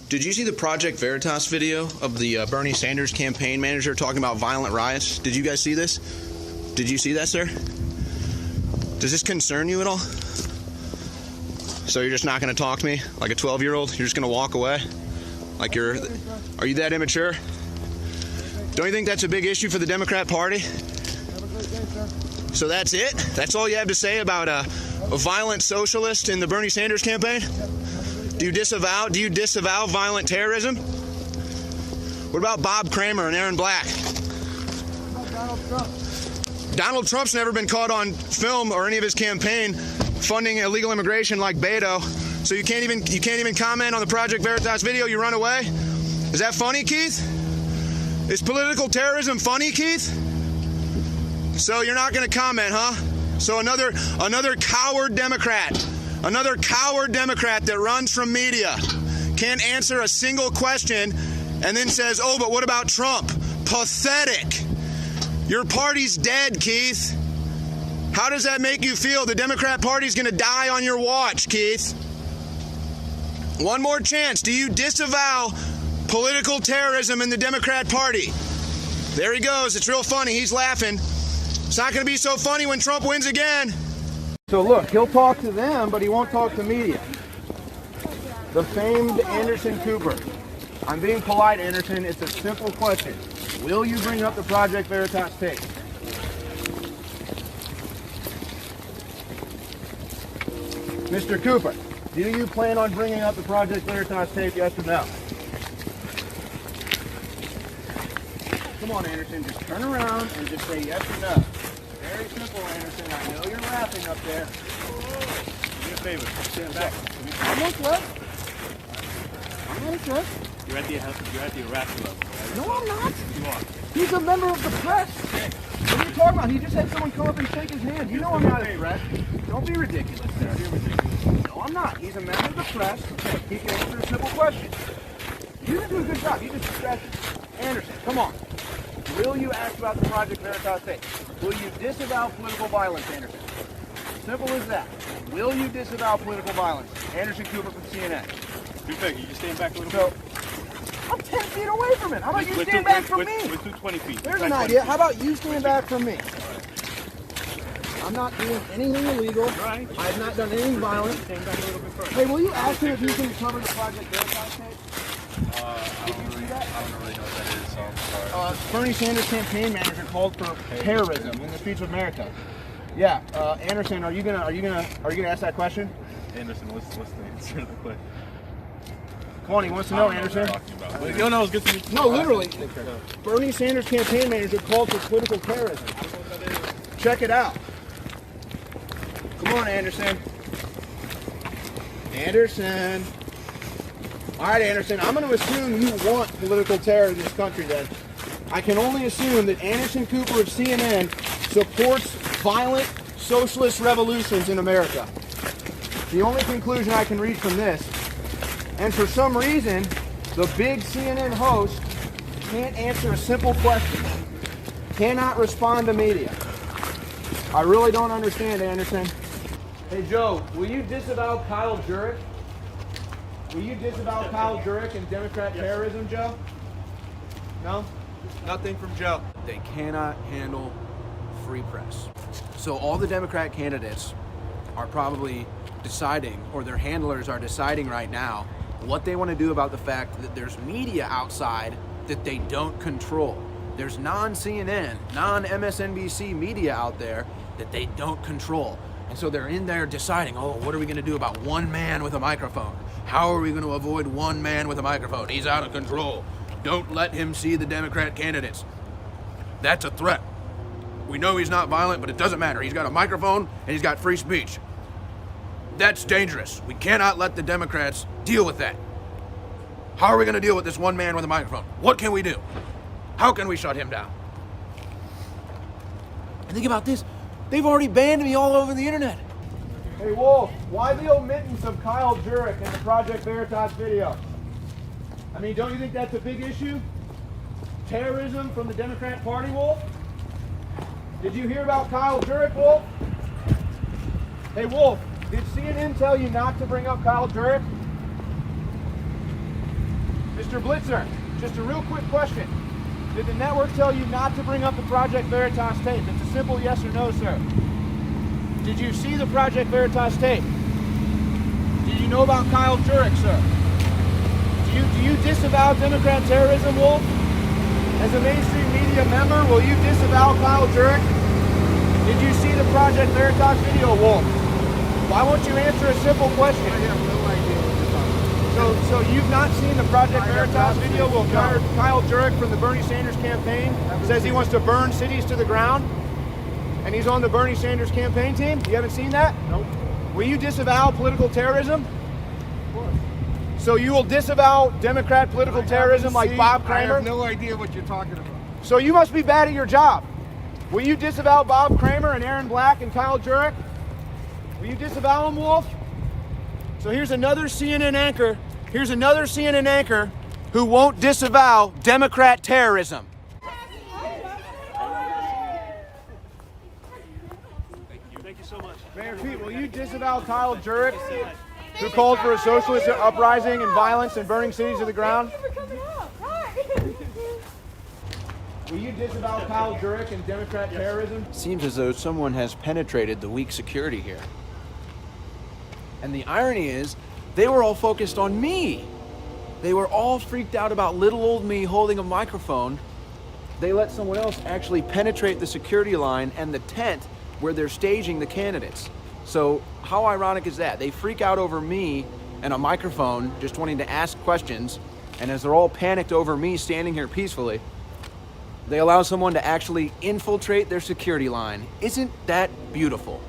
Did you see the Project Veritas video of the Bernie Sanders campaign manager talking about violent riots? Did you guys see this? Did you see that, sir? Does this concern you at all? So you're just not going to talk to me like a 12-year-old? You're just going to walk away? Like are you that immature? Don't you think that's a big issue for the Democrat Party? Have a great day, sir. So that's it? That's all you have to say about a violent socialist in the Bernie Sanders campaign? Do you disavow violent terrorism? What about Bob Kramer and Aaron Black? What about Donald Trump? Donald Trump's never been caught on film or any of his campaign funding illegal immigration like Beto. So you can't even comment on the Project Veritas video. You run away? Is that funny, Keith? Is political terrorism funny, Keith? So you're not going to comment, huh? So another coward Democrat that runs from media can't answer a single question and then says, oh, but what about Trump? Pathetic. Your party's dead, Keith. How does that make you feel? The Democrat Party's going to die on your watch, Keith. One more chance. Do you disavow political terrorism in the Democrat Party? There he goes. It's real funny. He's laughing. It's not going to be so funny when Trump wins again. So look, he'll talk to them, but he won't talk to media. The famed Anderson Cooper. I'm being polite, Anderson. It's a simple question. Will you bring up the Project Veritas tape? Mr. Cooper, do you plan on bringing up the Project Veritas tape, yes or no? Come on, Anderson, just turn around and just say yes or no. Very simple, Anderson. I know you're laughing up there. Do me a favor. Stand back. I'm not stressed. I'm not stressed. You're at the harassment level. Right? No, I'm not. You are. He's a member of the press. What are you talking about? He just had someone come up and shake his hand. You know I'm not a press. Don't be ridiculous there. You're ridiculous. No, I'm not. He's a member of the press. He can answer a simple question. You didn't do a good job. You just distracted. Anderson, come on. Will you ask about the Project Veritas tape? Will you disavow political violence, Anderson? Simple as that. Will you disavow political violence? Anderson Cooper from CNN. Do me a favor. You just stand back a little So, bit. I'm 10 feet away from it. How about you stand back from me? We're 220 feet. There's an idea. How about you stand back from me? I'm not doing anything illegal. Right. I have not done anything violent. Stand back a little bit further. Hey, will you ask him if he can cover the Project Veritas tape? I don't really know what that is, so I'm sorry. Bernie Sanders campaign manager called for terrorism in the streets of America. Yeah, Anderson, are you gonna ask that question? Anderson, what's the answer to the question? Come on, he wants to know, Anderson. You don't know, it's good to meet you. No, literally. Bernie Sanders campaign manager called for political terrorism. Check it out. Come on, Anderson. Anderson. All right, Anderson, I'm going to assume you want political terror in this country then. I can only assume that Anderson Cooper of CNN supports violent socialist revolutions in America. The only conclusion I can reach from this, and for some reason, the big CNN host can't answer a simple question, cannot respond to media. I really don't understand, Anderson. Hey, Joe, will you disavow Kyle Jurek? Will you disavow Kyle Jurek and Democrat terrorism, Joe? No? Nothing from Joe. They cannot handle free press. So all the Democrat candidates are probably deciding, or their handlers are deciding right now, what they want to do about the fact that there's media outside that they don't control. There's non-CNN, non-MSNBC media out there that they don't control. And so they're in there deciding, oh, what are we going to do about one man with a microphone? How are we going to avoid one man with a microphone? He's out of control. Don't let him see the Democrat candidates. That's a threat. We know he's not violent, but it doesn't matter. He's got a microphone and he's got free speech. That's dangerous. We cannot let the Democrats deal with that. How are we going to deal with this one man with a microphone? What can we do? How can we shut him down? And think about this. They've already banned me all over the internet. Hey, Wolf, why the omittance of Kyle Jurek in the Project Veritas video? I mean, don't you think that's a big issue? Terrorism from the Democrat Party, Wolf? Did you hear about Kyle Jurek, Wolf? Hey, Wolf, did CNN tell you not to bring up Kyle Jurek? Mr. Blitzer, just a real quick question. Did the network tell you not to bring up the Project Veritas tape? It's a simple yes or no, sir. Did you see the Project Veritas tape? Did you know about Kyle Jurek, sir? Do you disavow Democrat terrorism, Wolf? As a mainstream media member, will you disavow Kyle Jurek? Did you see the Project Veritas video, Wolf? Why won't you answer a simple question? I have no idea what you're talking about. So you've not seen the Project Veritas video? Well, Kyle Jurek from the Bernie Sanders campaign says he wants to burn cities to the ground, and he's on the Bernie Sanders campaign team. You haven't seen that? Nope. Will you disavow political terrorism? Of course. So you will disavow Democrat political terrorism like Bob I Kramer? have no idea what you're talking about. So you must be bad at your job. Will you disavow Bob Kramer and Aaron Black and Kyle Jurek? Will you disavow them, Wolf? So here's another CNN anchor. Here's another CNN anchor who won't disavow Democrat terrorism. Thank you so much. Mayor Pete, will you disavow Kyle Jurek, who called for a socialist uprising and violence and burning cities to the ground? Will you disavow Kyle Jurek and Democrat terrorism? Seems as though someone has penetrated the weak security here. And the irony is, they were all focused on me. They were all freaked out about little old me holding a microphone. They let someone else actually penetrate the security line and the tent where they're staging the candidates. So how ironic is that? They freak out over me and a microphone just wanting to ask questions, and as they're all panicked over me standing here peacefully, they allow someone to actually infiltrate their security line. Isn't that beautiful?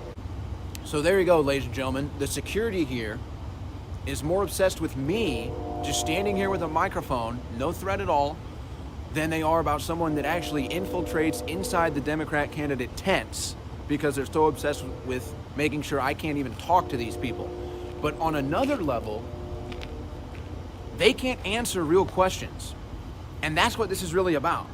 So there you go, ladies and gentlemen. The security here is more obsessed with me just standing here with a microphone, no threat at all, than they are about someone that actually infiltrates inside the Democrat candidate tents because they're so obsessed with making sure I can't even talk to these people. But on another level, they can't answer real questions. And that's what this is really about.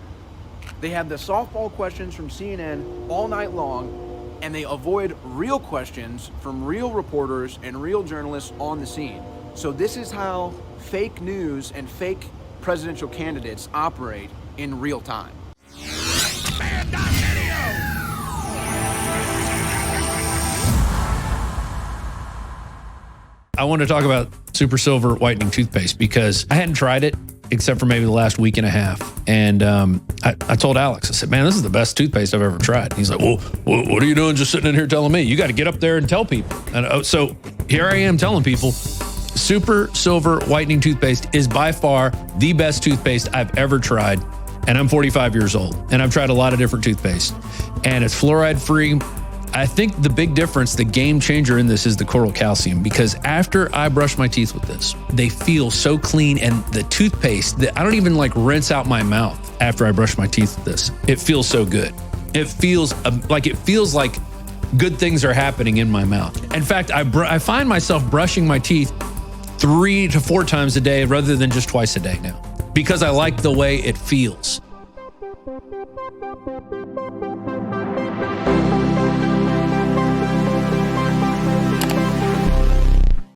They have the softball questions from CNN all night long, and they avoid real questions from real reporters and real journalists on the scene. So this is how fake news and fake presidential candidates operate in real time. I want to talk about Super Silver Whitening Toothpaste because I hadn't tried it except for maybe the last week and a half. And I told Alex, I said, man, this is the best toothpaste I've ever tried. And he's like, well, what are you doing just sitting in here telling me? You got to get up there and tell people. And so here I am telling people, Super Silver Whitening Toothpaste is by far the best toothpaste I've ever tried. And I'm 45 years old, and I've tried a lot of different toothpaste. And it's fluoride free. I think the big difference, the game changer in this is the coral calcium, because after I brush my teeth with this, they feel so clean, and the toothpaste, I don't even like rinse out my mouth after I brush my teeth with this. It feels so good. It feels like good things are happening in my mouth. In fact, I find myself brushing my teeth 3 to 4 times a day rather than just twice a day now, because I like the way it feels.